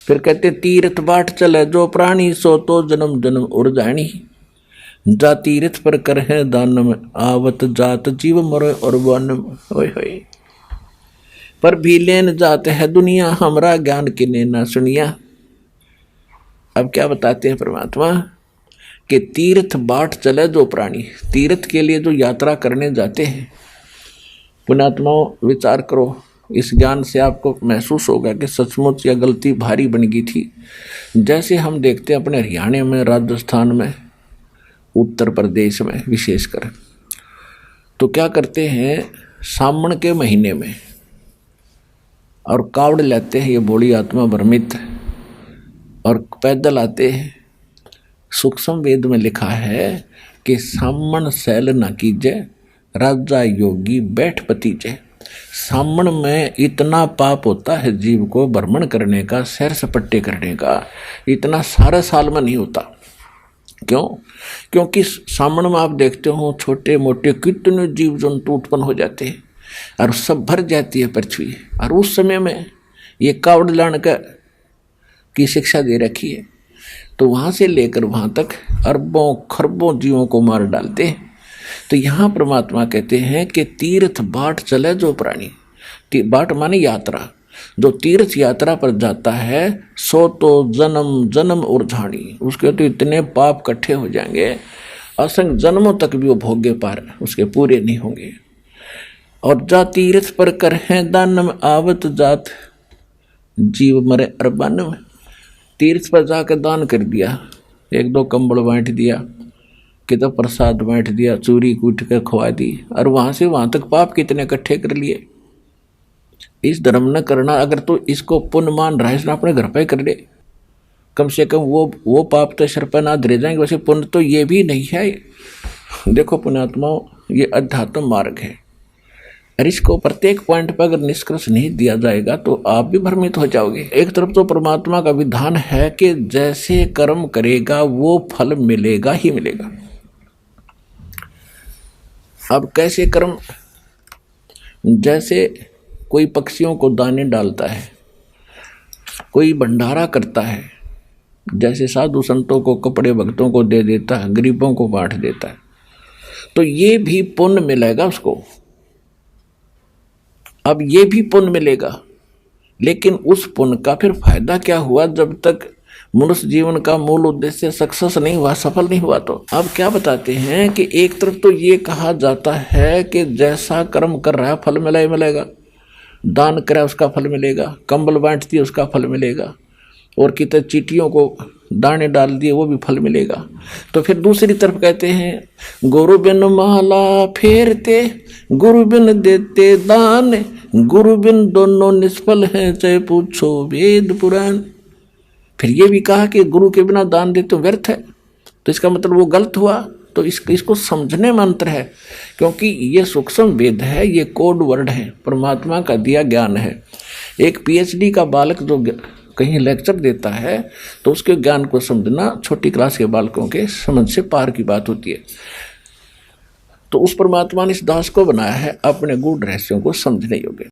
फिर कहते तीर्थ बाट चले जो प्राणी सो तो जन्म जन्म उड़ जानी। जा तीर्थ पर कर है दानम आवत जात जीव मरो और वनम। होय होय पर भी लेन जाते है दुनिया हमरा ज्ञान किने ना सुनिया। अब क्या बताते हैं परमात्मा कि तीर्थ बाट चले जो प्राणी, तीर्थ के लिए जो यात्रा करने जाते हैं। पुण्यात्माओं विचार करो, इस ज्ञान से आपको महसूस होगा कि सचमुच यह गलती भारी बन गई थी। जैसे हम देखते हैं अपने हरियाणा में, राजस्थान में, उत्तर प्रदेश में विशेषकर, तो क्या करते हैं सावन के महीने में और कावड़ लेते हैं ये बोली आत्मा भ्रमित और पैदल आते हैं। सूक्ष्म वेद में लिखा है कि सामन सैल न कीजे राजा योगी बैठ पतीजे। सामन में इतना पाप होता है जीव को भ्रमण करने का, सैर सपट्टे करने का, इतना सारा साल में नहीं होता। क्यों? क्योंकि सामन में आप देखते हो छोटे मोटे कितने जीव जंतु उत्पन्न हो जाते हैं और सब भर जाती है पृथ्वी। और उस समय में ये कावड़ लाने का की शिक्षा दे रखी है, तो वहाँ से लेकर वहाँ तक अरबों खरबों जीवों को मार डालते हैं। तो यहाँ परमात्मा कहते हैं कि तीर्थ बाट चले जो प्राणी, बाट माने यात्रा, जो तीर्थ यात्रा पर जाता है सो तो जन्म जन्म उर्झानी, उसके तो इतने पाप इकट्ठे हो जाएंगे असंख्य जन्मों तक भी वो भोगे पार उसके पूरे नहीं होंगे। और जा तीर्थ पर कर है दानम आवत जात जीव मरे अरबानम। तीर्थ पर जाकर दान कर दिया, एक दो कंबल बांट दिया, कितना प्रसाद बांट दिया, चूरी कूट कर खवा दी, और वहाँ से वहाँ तक पाप कितने इकट्ठे कर लिए। इस धर्म न करना, अगर तो इसको पुण्य मान रहा है इसने अपने घर पे कर ले, कम से कम वो पाप तो सिर पर ना धरे जाएंगे, वैसे पुण्य तो ये भी नहीं है। देखो पुण्यात्माओं, ये अध्यात्म मार्ग है और इसको प्रत्येक पॉइंट पर अगर निष्कर्ष नहीं दिया जाएगा तो आप भी भ्रमित हो जाओगे। एक तरफ तो परमात्मा का विधान है कि जैसे कर्म करेगा वो फल मिलेगा ही मिलेगा। अब कैसे कर्म? जैसे कोई पक्षियों को दाने डालता है, कोई भंडारा करता है, जैसे साधु संतों को कपड़े भक्तों को दे देता है, गरीबों को बांट देता है, तो ये भी पुण्य मिलेगा उसको। अब ये भी पुण्य मिलेगा, लेकिन उस पुण्य का फिर फायदा क्या हुआ जब तक मनुष्य जीवन का मूल उद्देश्य सक्सेस नहीं हुआ, सफल नहीं हुआ। तो अब क्या बताते हैं कि एक तरफ तो ये कहा जाता है कि जैसा कर्म कर रहा है फल मिला ही मिलेगा, दान करा उसका फल मिलेगा, कंबल बांट दिए उसका फल मिलेगा, और कितने चींटियों को दाने डाल दिए वो भी फल मिलेगा। तो फिर दूसरी तरफ कहते हैं गुरु बिन माला फेरते गुरु बिन देते दान, गुरु बिन दोनों निष्फल हैं चाहे पूछो वेद पुराण। फिर ये भी कहा कि गुरु के बिना दान देते तो व्यर्थ है, तो इसका मतलब वो गलत हुआ। तो इसको समझने में अंतर है, क्योंकि ये सूक्ष्म वेद है, ये कोड वर्ड है, परमात्मा का दिया ज्ञान है। एक पीएचडी का बालक जो कहीं लेक्चर देता है तो उसके ज्ञान को समझना छोटी क्लास के बालकों के समझ से पार की बात होती है। तो उस परमात्मा ने इस दास को बनाया है अपने गूढ़ रहस्यों को समझने योग्य।